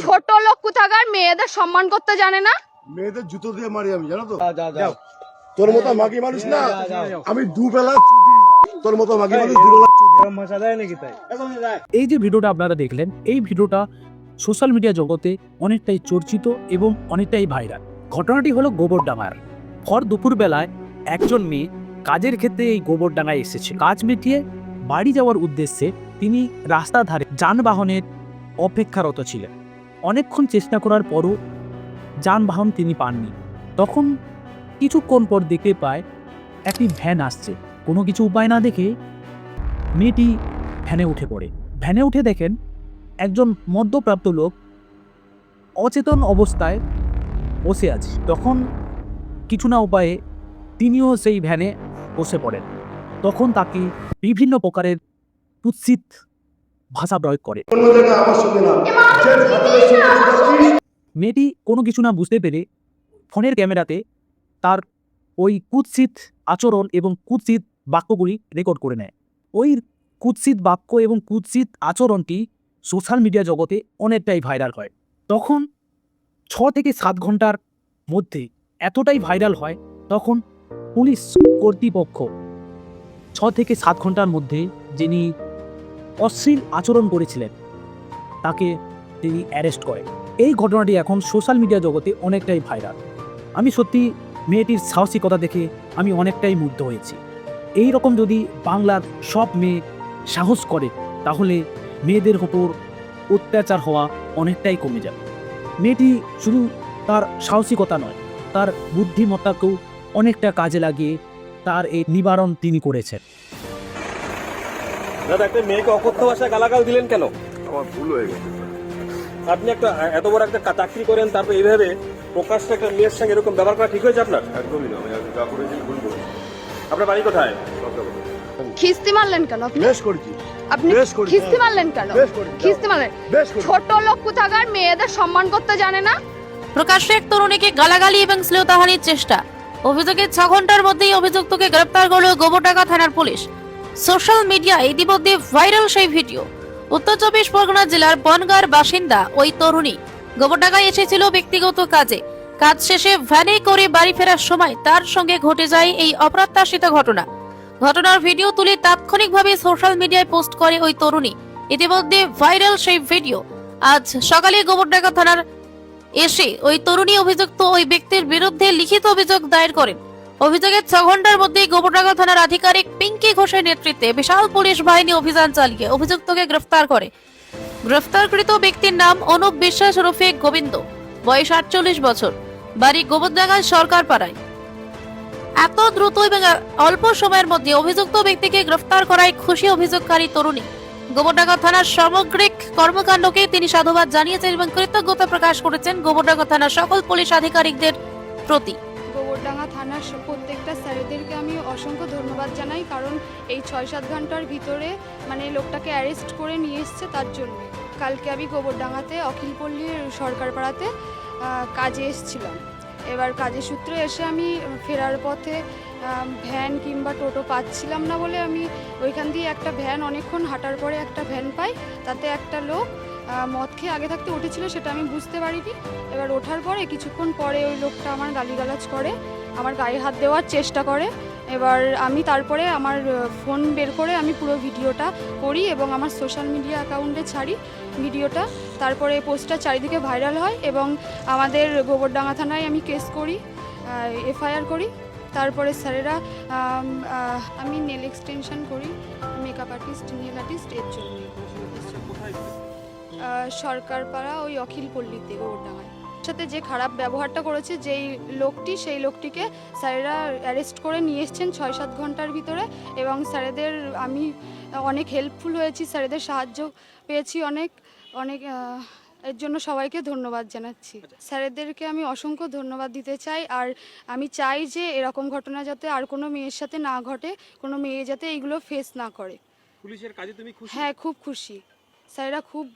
ছোট লোক কোথাকার মেয়েদের সম্মান করতে জানে না। মেয়েদের জুতো দিয়ে মারি আমি, জানো তো। তোর মতো মাগি মানুষ না আমি, দুবেলা চুদি। তোর মতো মাগি মানুষ দুবেলা চুদি। এই যে ভিডিওটা আপনারা দেখলেন, এই ভিডিওটা সোশ্যাল মিডিয়া জগতে অনেকটাই চর্চিত এবং অনেকটাই ভাইরাল। ঘটনাটি হলো গোবরডাঙ্গার। ভর দুপুরবেলায় একজন মেয়ে কাজের ক্ষেত্রে এই গোবরডাঙ্গায় এসেছে। কাজ মিটিয়ে বাড়ি যাওয়ার উদ্দেশ্যে তিনি রাস্তার ধারে যানবাহনের অপেক্ষারত ছিলেন। অনেকক্ষণ চেষ্টা করার পরও যানবাহন তিনি পাননি। তখন কিছুক্ষণ পর দেখতে পায় একটি ভ্যান আসছে। কোনো কিছু উপায় না দেখে মেয়েটি ভ্যানে উঠে পড়ে। ভ্যানে উঠে দেখেন একজন মধ্যপ্রাপ্ত লোক অচেতন অবস্থায় বসে আছে। তখন কিছু না উপায়ে তিনিও সেই ভ্যানে বসে পড়েন। তখন তাকে বিভিন্ন প্রকারের কুৎসিত ভাষা প্রয়োগ করে। মেয়েটি কোনো কিছু না বুঝতে পেরে ফোনের ক্যামেরাতে তার ওই কুৎসিত আচরণ এবং কুৎসিত বাক্যগুলি রেকর্ড করে নেয়। ওই কুৎসিত বাক্য এবং কুৎসিত আচরণটি সোশ্যাল মিডিয়া জগতে অনেকটাই ভাইরাল হয়। তখন 6 থেকে 7 ঘন্টার মধ্যে এতটাই ভাইরাল হয়, তখন পুলিশ কর্তৃপক্ষ 6 থেকে 7 ঘন্টার মধ্যে যিনি অশ্লীল আচরণ করেছিলেন তাকে তিনি অ্যারেস্ট করে। এই ঘটনাটি এখন সোশ্যাল মিডিয়া জগতে অনেকটাই ভাইরাল। আমি সত্যি মেয়েটির সাহসিকতা দেখে আমি অনেকটাই মুগ্ধ হয়েছি। এই রকম যদি বাংলার সব মেয়ে সাহস করে তাহলে মেয়েদের ওপর অত্যাচার হওয়া অনেকটাই কমে যাবে। মেয়েটি শুধু তার সাহসিকতা নয়, তার বুদ্ধিমত্তাকেও অনেকটা কাজে লাগিয়ে তার এই নিবারণ তিনি করেছেন। দাদা, একটা মেয়েকে অকথ্য ভাষায় গালাগাল দিলেন কেন? আমার ভুল হয়ে গেছে। আপনি একটা এত বড় একটা চাকরি করেন, তারপর এইভাবে প্রকাশ্যে একটা মেয়ের সঙ্গে এরকম ব্যবহার করা ঠিক হয়েছে আপনার? একদমই না, আমি যা করেছি ভুল করেছি। আপনার বাড়ি কোথায়? খিস্তি মারলেন কেন আপনি? বেশ করেছি। আপনি বেশ করেছি। খিস্তি মারলেন কেন? বেশ করেছি। খিস্তি মারলেন। বেশ করেছি। ছোট লোক কোথাকার মেয়েদের সম্মান করতে জানে না। প্রকাশ্যে এক তরুণীকে গালাগালি এবং শ্লীলতাহানির চেষ্টা। অভিযোগে 6 ঘন্টার মধ্যেই অভিযুক্তকে গ্রেপ্তার করল গোবরডাঙ্গা থানার পুলিশ। সোশ্যাল মিডিয়ায় ইতিমধ্যে ভাইরাল সেই ভিডিও। উত্তর 24 পরগনা জেলার বনগাঁর বাসিন্দা ওই তরুণী গোবরডাঙ্গায় এসেছিল ব্যক্তিগত কাজে। কাজ শেষে ভ্যানে করে বাড়ি ফেরার সময় তার সঙ্গে ঘটে যায় এই অপ্রত্যাশিত ঘটনা। ঘটনার ভিডিও তুলে তাৎক্ষণিকভাবে সোশ্যাল মিডিয়ায় পোস্ট করে ওই তরুণী। ইতিমধ্যে ভাইরাল সেই ভিডিও। আজ সকালে গোবরডাঙ্গা থানার এসে ওই তরুণী অভিযুক্ত ওই ব্যক্তির বিরুদ্ধে লিখিত অভিযোগ দায়ের করেন। অভিযোগের 6 ঘন্টার মধ্যেই গোবরডাঙ্গা থানার আধিকারিক পিঙ্কি ঘোষের নেতৃত্বে বিশাল পুলিশ বাহিনী অভিযান চালিয়ে অভিযুক্তকে গ্রেফতার করে। গ্রেফতারকৃত ব্যক্তির নাম অনুপ বিশ্বাস ওরফে গোবিন্দ, বয়স 48 বছর, বাড়ি গোবরডাঙ্গার সরকার পাড়ায়। এত দ্রুত এবং অল্প সময়ের মধ্যে অভিযুক্ত ব্যক্তিকে গ্রেফতার করায় খুশি অভিযোগকারী তরুণী। গোবরডাঙ্গা থানার সামগ্রিক কর্মকাণ্ডকে তিনি সাধুবাদ জানিয়েছেন এবং কৃতজ্ঞতা প্রকাশ করেছেন গোবরডাঙ্গা থানার সকল পুলিশ আধিকারিকদের প্রতি। গোবরডাঙ্গা থানার প্রত্যেকটা স্যারেদেরকে আমি অসংখ্য ধন্যবাদ জানাই, কারণ এই 6-7 ঘন্টার ভিতরে মানে লোকটাকে অ্যারেস্ট করে নিয়ে এসছে তার জন্য। কালকে আমি গোবরডাঙ্গাতে অখিলপল্লীর সরকারপাড়াতে কাজে এসেছিলাম। এবার কাজের সূত্রে এসে আমি ফেরার পথে ভ্যান কিংবা টোটো পাচ্ছিলাম না বলে আমি ওইখান দিয়ে একটা ভ্যান, অনেকক্ষণ হাঁটার পরে একটা ভ্যান পাই, তাতে একটা লোক মদ খেয়ে আগে থাকতে উঠেছিল, সেটা আমি বুঝতে পারিনি। এবার ওঠার পরে কিছুক্ষণ পরে ওই লোকটা আমার গালিগালাজ করে, আমার গায়ে হাত দেওয়ার চেষ্টা করে। এবার আমি তারপরে আমার ফোন বের করে আমি পুরো ভিডিওটা করি এবং আমার সোশ্যাল মিডিয়া অ্যাকাউন্টে ছাড়ি ভিডিওটা। তারপরে পোস্টটা চারিদিকে ভাইরাল হয় এবং আমাদের গোবরডাঙ্গা থানায় আমি কেস করি, এফআইআর করি। তারপরে স্যারেরা, আমি নেল এক্সটেনশন করি, মেকআপ আর্টিস্ট, নেল আর্টিস্ট, এর জন্য সরকারপাড়া ওই অখিলপল্লীতে গোবরডাঙ্গায়। সাথে যে খারাপ ব্যবহারটা করেছে যেই লোকটি, সেই লোকটিকে স্যারেরা অ্যারেস্ট করে নিয়ে এসছেন 6-7 ঘন্টার ভিতরে এবং স্যারেদের আমি অনেক হেল্পফুল হয়েছি, স্যারেদের সাহায্য পেয়েছি অনেক অনেক। এর জন্য সবাইকে ধন্যবাদ জানাচ্ছি। স্যারেদেরকে আমি অসংখ্য ধন্যবাদ দিতে চাই। আর আমি চাই যে এরকম ঘটনা যাতে আর কোনো মেয়ের সাথে না ঘটে, কোনো মেয়ে যাতে এইগুলো ফেস না করে। পুলিশের কাজে তুমি খুশি? হ্যাঁ, খুব খুশি। স্যারেরা খুব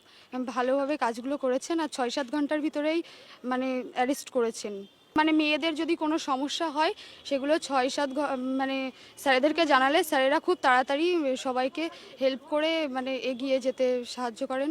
ভালোভাবে কাজগুলো করেছেন আর 6-7 ঘন্টার ভিতরেই মানে অ্যারেস্ট করেছেন। মানে মেয়েদের যদি কোনো সমস্যা হয় সেগুলো 6-7 মানে স্যারেদেরকে জানালে স্যারেরা খুব তাড়াতাড়ি সবাইকে হেল্প করে মানে এগিয়ে যেতে সাহায্য করেন।